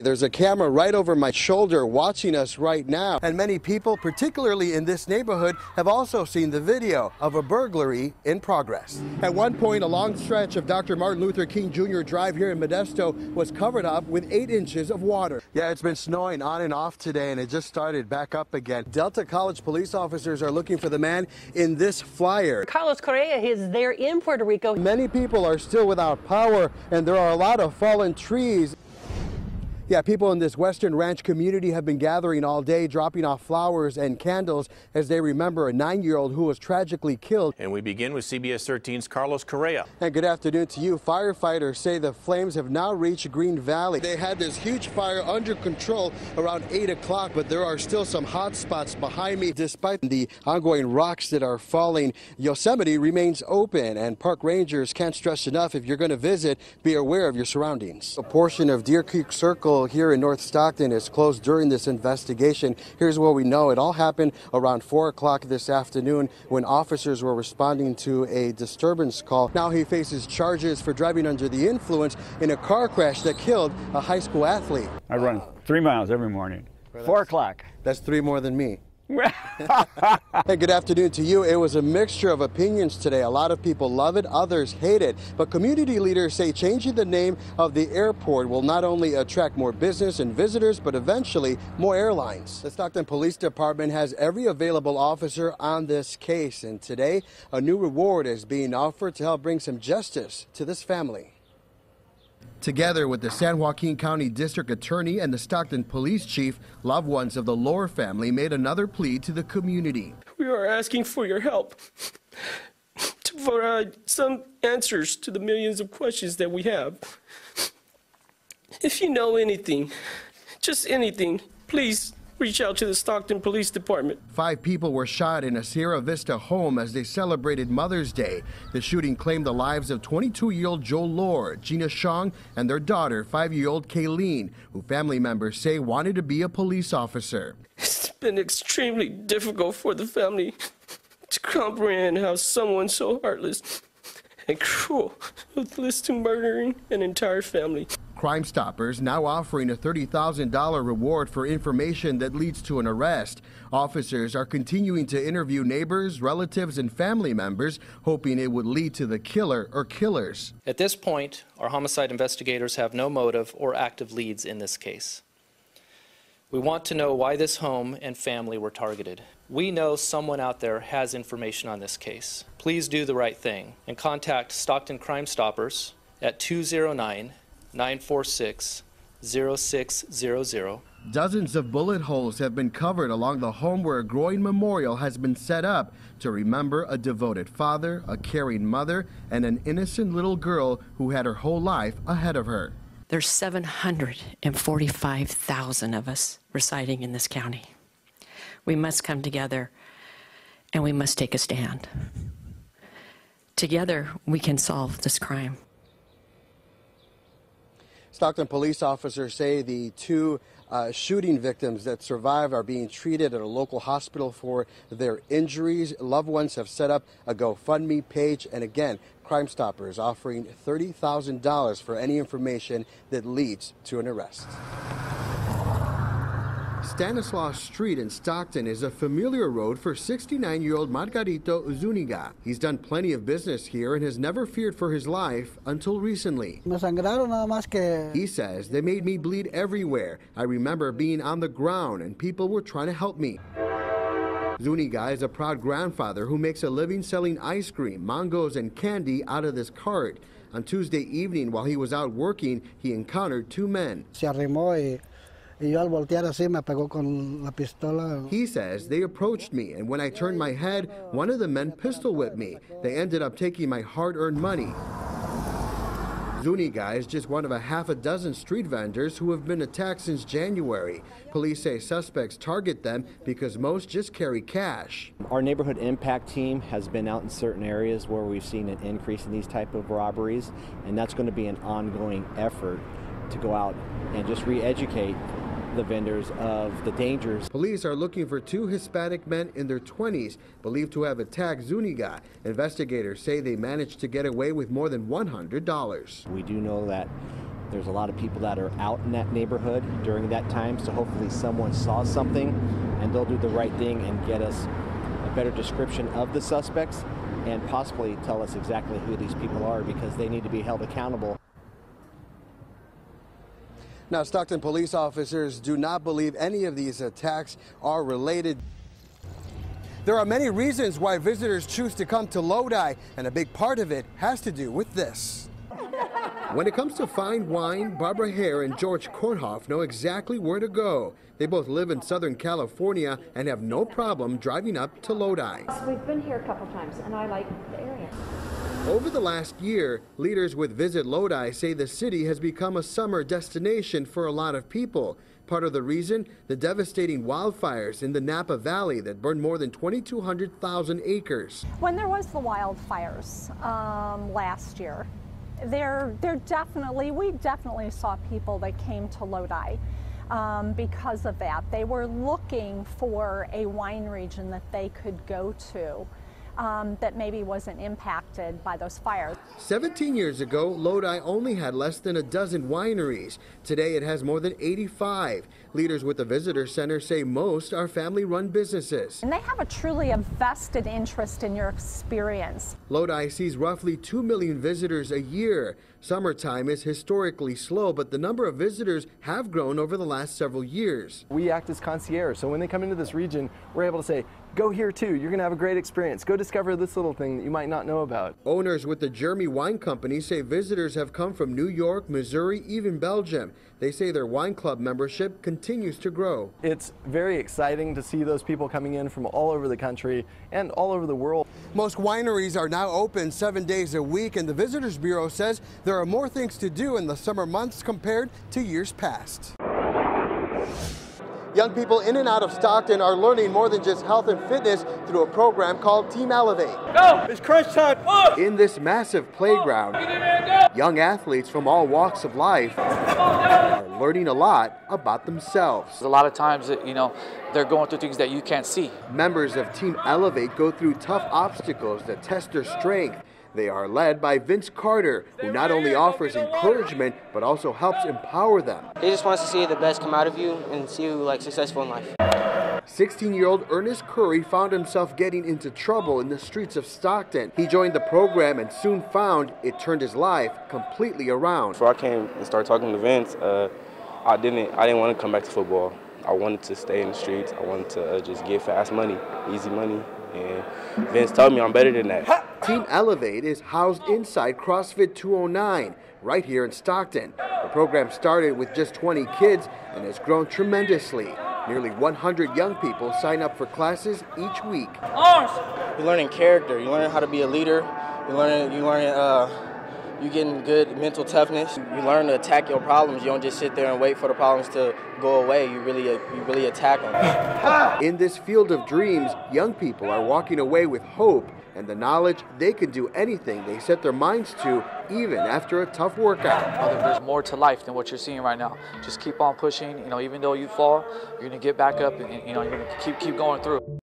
There's a camera right over my shoulder watching us right now. And many people, particularly in this neighborhood, have also seen the video of a burglary in progress. At one point, a long stretch of Dr. Martin Luther King Jr. Drive here in Modesto was covered up with 8 inches of water. Yeah, it's been snowing on and off today, and it just started back up again. Delta College police officers are looking for the man in this flyer. Carlos Correa is there in Puerto Rico. Many people are still without power, and there are a lot of fallen trees. Yeah, people in this Western Ranch community have been gathering all day, dropping off flowers and candles as they remember a 9-year-old who was tragically killed. And we begin with CBS 13's Carlos Correa. And good afternoon to you. Firefighters say the flames have now reached Green Valley. They had this huge fire under control around 8 o'clock, but there are still some hot spots behind me. Despite the ongoing rocks that are falling, Yosemite remains open, and park rangers can't stress enough, if you're going to visit, be aware of your surroundings. A portion of Deer Creek Circle here in North Stockton is closed during this investigation. Here's what we know. It all happened around 4 o'clock this afternoon when officers were responding to a disturbance call. Now he faces charges for driving under the influence in a car crash that killed a high school athlete. I run 3 miles every morning. 4 o'clock. That's 3 more than me. Hey, good afternoon to you. It was a mixture of opinions today. A lot of people love it, others hate it. But community leaders say changing the name of the airport will not only attract more business and visitors, but eventually more airlines. The Stockton Police Department has every available officer on this case, and today a new reward is being offered to help bring some justice to this family. Together with the San Joaquin County District Attorney and the Stockton Police Chief, loved ones of the Lohr family made another plea to the community. We are asking for your help to provide some answers to the millions of questions that we have. If you know anything, just anything, please reach out to the Stockton Police Department. 5 people were shot in a Sierra Vista home as they celebrated Mother's Day. The shooting claimed the lives of 22-year-old Joe Lohr, Gina Shong, and their daughter, 5-year-old Kayleen, who family members say wanted to be a police officer. It's been extremely difficult for the family to comprehend how someone so heartless and cruel ruthless to murdering an entire family. Crime Stoppers now offering a $30,000 reward for information that leads to an arrest. Officers are continuing to interview neighbors, relatives, and family members, hoping it would lead to the killer or killers. At this point, our homicide investigators have no motive or active leads in this case. We want to know why this home and family were targeted. We know someone out there has information on this case. Please do the right thing and contact Stockton Crime Stoppers at 209-946-0600. Dozens of bullet holes have been covered along the home where a growing memorial has been set up to remember a devoted father, a caring mother, and an innocent little girl who had her whole life ahead of her. There's 745,000 of us residing in this county. We must come together and we must take a stand. Together, we can solve this crime. Stockton police officers say the 2 shooting victims that survived are being treated at a local hospital for their injuries. Loved ones have set up a GoFundMe page, and again, Crime Stoppers offering $30,000 for any information that leads to an arrest. Stanislaus Street in Stockton is a familiar road for 69-year-old Margarito Zuniga. He's done plenty of business here and has never feared for his life until recently. He says, they made me bleed everywhere. I remember being on the ground and people were trying to help me. Zuniga is a proud grandfather who makes a living selling ice cream, mangoes, and candy out of this cart. On Tuesday evening, while he was out working, he encountered 2 men. He says they approached me, and when I turned my head, one of the men pistol whipped me. They ended up taking my hard-earned money. Zuniga is just one of a half a dozen street vendors who have been attacked since January. Police say suspects target them because most just carry cash. Our neighborhood impact team has been out in certain areas where we've seen an increase in these type of robberies, and that's going to be an ongoing effort to go out and just re-educate the vendors of the dangers. Police are looking for 2 Hispanic men in their 20s believed to have attacked Zuniga. Investigators say they managed to get away with more than $100. We do know that There's a lot of people that are out in that neighborhood during that time, so hopefully someone saw something and they'll do the right thing and get us a better description of the suspects and possibly tell us exactly who these people are, because they need to be held accountable. Now, Stockton police officers do not believe any of these attacks are related. There are many reasons why visitors choose to come to Lodi, and a big part of it has to do with this. When it comes to fine wine, Barbara Hare and George Kornhoff know exactly where to go. They both live in Southern California and have no problem driving up to Lodi. We've been here a couple times, and I like the area. Over the last year, leaders with Visit Lodi say the city has become a summer destination for a lot of people. Part of the reason, the devastating wildfires in the Napa Valley that burned more than 2,200,000 acres. When there was the wildfires last year, we definitely saw people that came to Lodi because of that. They were looking for a wine region that they could go to that maybe wasn't impacted by those fires. 17 years ago, Lodi only had less than a dozen wineries. Today it has more than 85. Leaders with the Visitor Center say most are family-run businesses. And they have a truly vested interest in your experience. Lodi sees roughly 2 million visitors a year. Summertime is historically slow, but the number of visitors have grown over the last several years. We act as concierge, so when they come into this region, we're able to say, go here too, you're going to have a great experience. Go discover this little thing that you might not know about. Owners with the Jeremy Wine Company say visitors have come from New York, Missouri, even Belgium. They say their wine club membership continues to grow. It's very exciting to see those people coming in from all over the country and all over the world. Most wineries are now open 7 days a week, and the Visitors Bureau says there are more things to do in the summer months compared to years past. Young people in and out of Stockton are learning more than just health and fitness through a program called Team Elevate. Go! It's crunch time! In this massive playground, young athletes from all walks of life are learning a lot about themselves. A lot of times, they're going through things that you can't see. Members of Team Elevate go through tough obstacles that test their strength. They are led by Vince Carter, who not only offers encouragement, but also helps empower them. He just wants to see the best come out of you and see you successful in life. 16-year-old Ernest Curry found himself getting into trouble in the streets of Stockton. He joined the program and soon found it turned his life completely around. Before I came and started talking to Vince, I didn't want to come back to football. I wanted to stay in the streets. I wanted to just get fast money, easy money. And Vince told me I'm better than that. Team Elevate is housed inside CrossFit 209, right here in Stockton. The program started with just 20 kids and has grown tremendously. Nearly 100 young people sign up for classes each week. You're learning character. You're learning how to be a leader. You're getting good mental toughness. You learn to attack your problems. You don't just sit there and wait for the problems to go away. You really attack them. In this field of dreams, young people are walking away with hope and the knowledge they can do anything they set their minds to, even after a tough workout. There's more to life than what you're seeing right now. Just keep on pushing. Even though you fall, you're going to get back up and you're going to keep going through.